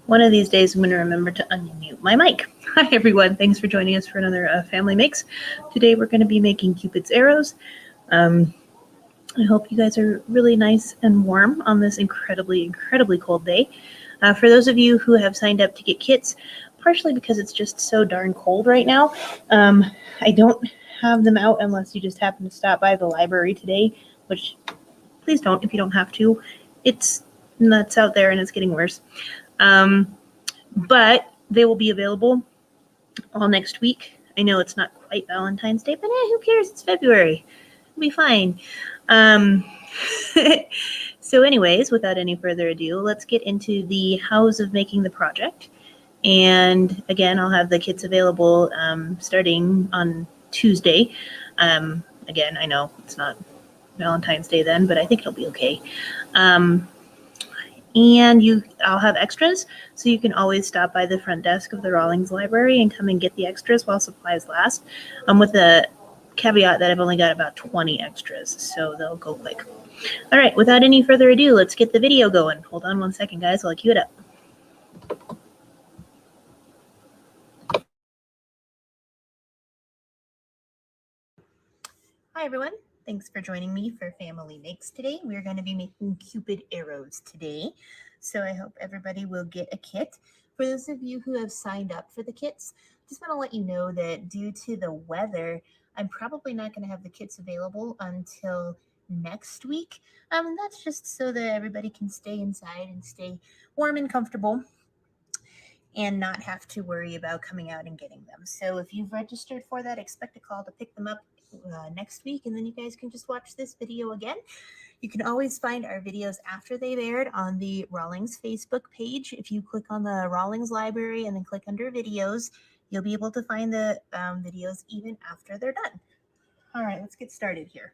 One of these days, I'm going to remember to unmute my mic. Hi, everyone. Thanks for joining us for another Family Makes. Today, we're going to be making Cupid's arrows. I hope you guys are really nice and warm on this incredibly cold day. For those of you who have signed up to get kits, partially because it's just so darn cold right now, I don't have them out unless you just happen to stop by the library today, which please don't if you don't have to. It's nuts out there and it's getting worse. But they will be available all next week. I know it's not quite Valentine's Day, but who cares? It's February. It'll be fine. So anyways, without any further ado, let's get into the hows of making the project. And again, I'll have the kits available starting on Tuesday. Again, I know it's not Valentine's Day then, but I think it'll be okay. And I'll have extras, so you can always stop by the front desk of the Rawlings Library and come and get the extras while supplies last, with the caveat that I've only got about 20 extras, so they'll go quick. All right, without any further ado, let's get the video going. Hold on one second, guys, while I cue it up. Hi, everyone. Thanks for joining me for Family Makes today. We're going to be making Cupid arrows today, so I hope everybody will get a kit. For those of you who have signed up for the kits, just want to let you know that due to the weather, I'm probably not going to have the kits available until next week. That's just so that everybody can stay inside and stay warm and comfortable and not have to worry about coming out and getting them. So if you've registered for that, expect a call to pick them up next week, and then you guys can just watch this video again. You can always find our videos after they've aired on the Rawlings Facebook page. If you click on the Rawlings Library and then click under videos, you'll be able to find the videos even after they're done. All right, let's get started here.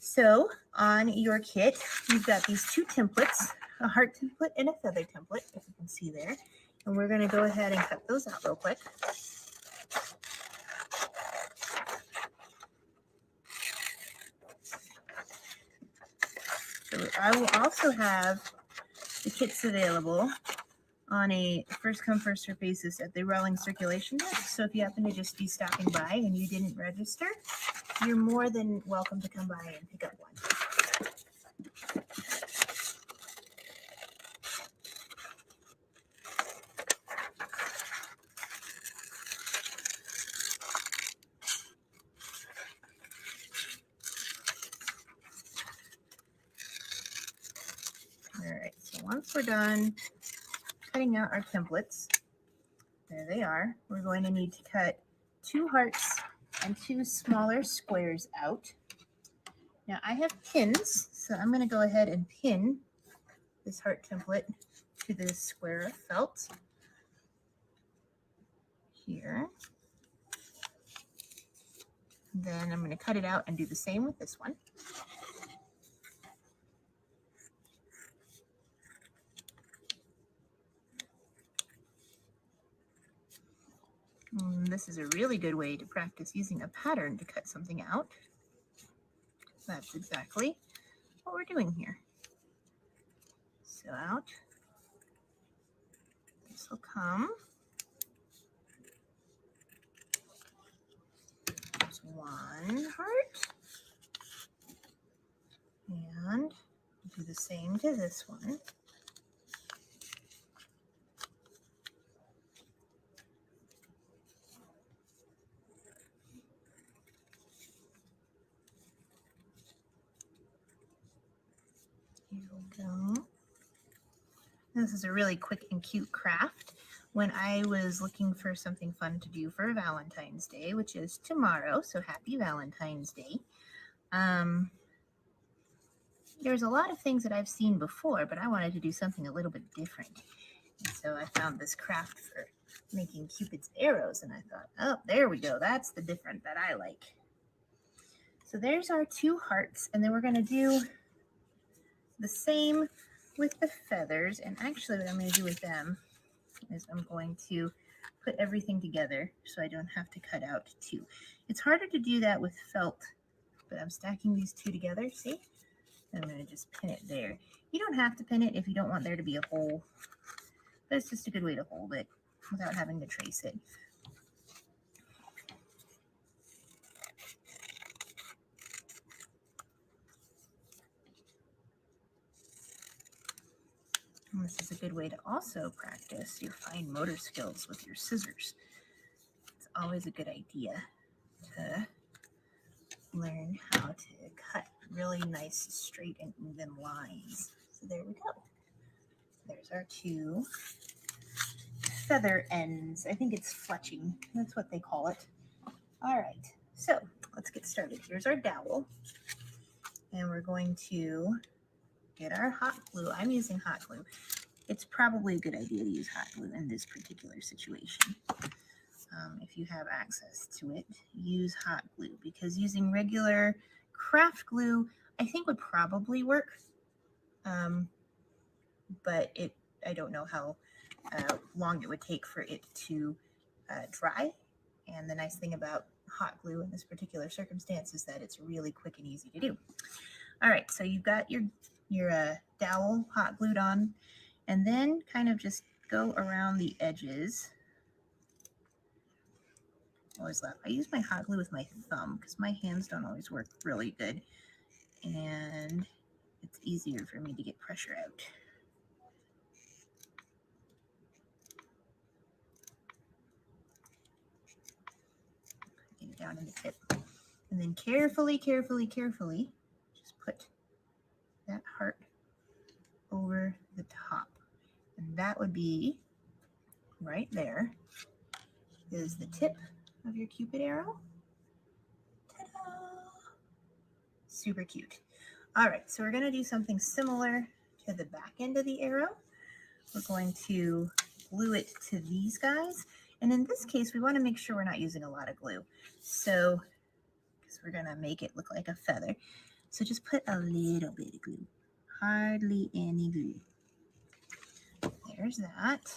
So on your kit, you've got these two templates, a heart template and a feather template, if you can see there. And we're going to go ahead and cut those out real quick. So I will also have the kits available on a first-come, first-served basis at the Rawlings circulation desk. So if you happen to just be stopping by and you didn't register, you're more than welcome to come by and pick up one. All right, so once we're done cutting out our templates, there they are. We're going to need to cut 2 hearts and 2 smaller squares out. Now I have pins, so I'm going to go ahead and pin this heart template to this square of felt here. Then I'm going to cut it out and do the same with this one. This is a really good way to practice using a pattern to cut something out. That's exactly what we're doing here. So out, this will come. There's 1 heart. And do the same to this one. Here we go. This is a really quick and cute craft. When I was looking for something fun to do for Valentine's Day, which is tomorrow, so happy Valentine's Day. There's a lot of things that I've seen before, but I wanted to do something a little bit different. And so I found this craft for making Cupid's arrows, and I thought, oh, there we go. That's the different that I like. So there's our 2 hearts, and then we're going to do the same with the feathers. And actually what I'm going to do with them is I'm going to put everything together so I don't have to cut out 2. It's harder to do that with felt, but I'm stacking these 2 together, see? And I'm going to just pin it there. You don't have to pin it if you don't want there to be a hole, but it's just a good way to hold it without having to trace it. And this is a good way to also practice your fine motor skills with your scissors. It's always a good idea to learn how to cut really nice, straight, and even lines. So there we go. There's our two feather ends. I think it's fletching. That's what they call it. All right, so let's get started. Here's our dowel. And we're going to get our hot glue. I'm using hot glue. It's probably a good idea to use hot glue in this particular situation. If you have access to it, use hot glue, because using regular craft glue, I think would probably work. But I don't know how long it would take for it to dry. And the nice thing about hot glue in this particular circumstance is that it's really quick and easy to do. All right, so you've got your dowel hot glued on, and then kind of just go around the edges. Always laugh. I use my hot glue with my thumb because my hands don't always work really good, and it's easier for me to get pressure out. Get it down in the tip, and then carefully just put that heart over the top, and that would be right there is the tip of your Cupid arrow. Ta-da! Super cute. All right, so we're going to do something similar to the back end of the arrow. We're going to glue it to these guys, and in this case we want to make sure we're not using a lot of glue, so because we're going to make it look like a feather, so just put a little bit of glue, hardly any glue. There's that.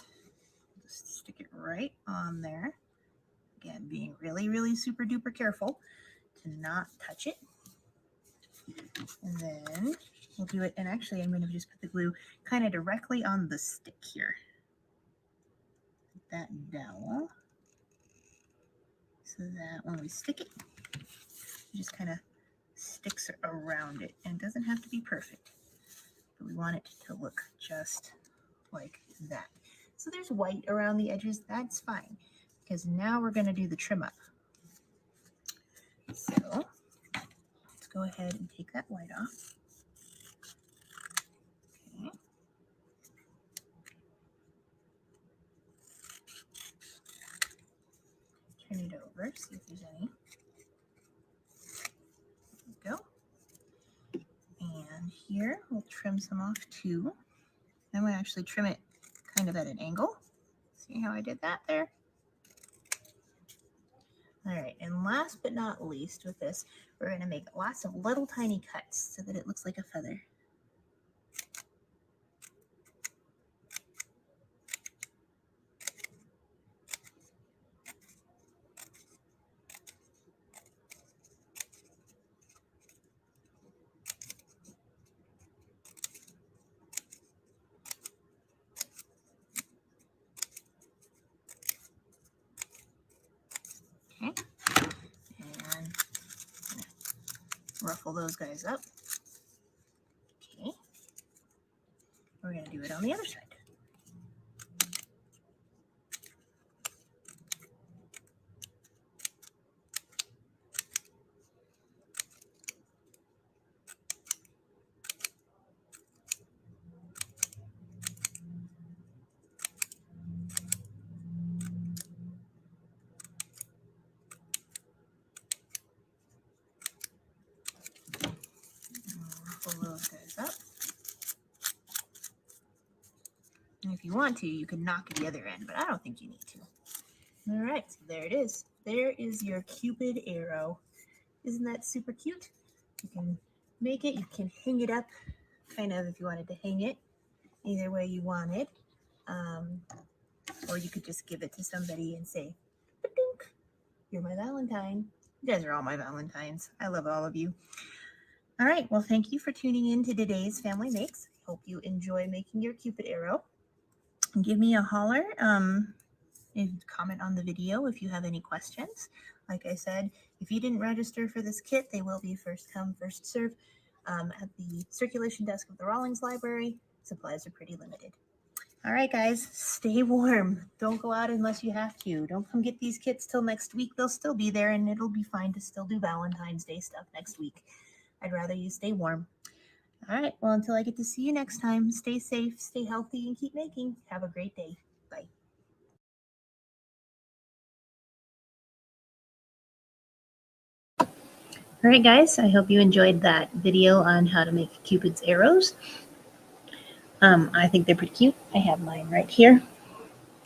Just stick it right on there. Again, being really super duper careful to not touch it. And then we'll do it, and actually I'm going to just put the glue kind of directly on the stick here. Put that dowel so that when we stick it, it just kind of sticks around it, and it doesn't have to be perfect, but we want it to look just like that. So there's white around the edges, that's fine, because now we're going to do the trim up. So let's go ahead and take that white off. Okay. Turn it over, see if there's any. There we go. And here we'll trim some off too. I'm going to actually trim it kind of at an angle. See how I did that there? All right, and last but not least with this, we're going to make lots of little tiny cuts so that it looks like a feather. Okay, and ruffle those guys up. Okay, we're going to do it on the other side. Pull those guys up. And if you want to, you can knock the other end, but I don't think you need to. All right, so there it is. There is your Cupid arrow. Isn't that super cute? You can make it, you can hang it up, kind of if you wanted to hang it, either way you wanted. Or you could just give it to somebody and say, "Ba-dunk, you're my Valentine." You guys are all my Valentines. I love all of you. All right, well, thank you for tuning in to today's Family Makes. I hope you enjoy making your Cupid arrow. give me a holler. And comment on the video if you have any questions. Like I said, if you didn't register for this kit, they will be first come, first serve at the circulation desk of the Rawlings Library. Supplies are pretty limited. All right, guys, stay warm. Don't go out unless you have to. Don't come get these kits till next week. They'll still be there, and it'll be fine to still do Valentine's Day stuff next week. I'd rather you stay warm. All right, well, until I get to see you next time, stay safe, stay healthy, and keep making. Have a great day. Bye. All right, guys, I hope you enjoyed that video on how to make Cupid's arrows. I think they're pretty cute. I have mine right here.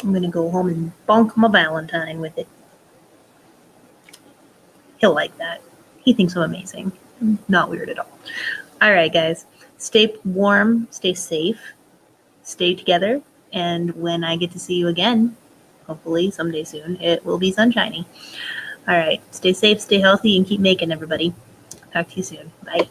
I'm going to go home and bonk my Valentine with it. He'll like that. He thinks I'm amazing. Not weird at all. All right, guys, stay warm, stay safe, stay together, and when I get to see you again, hopefully someday soon, it will be sunshiny. All right, stay safe, stay healthy, and keep making, everybody. Talk to you soon. Bye.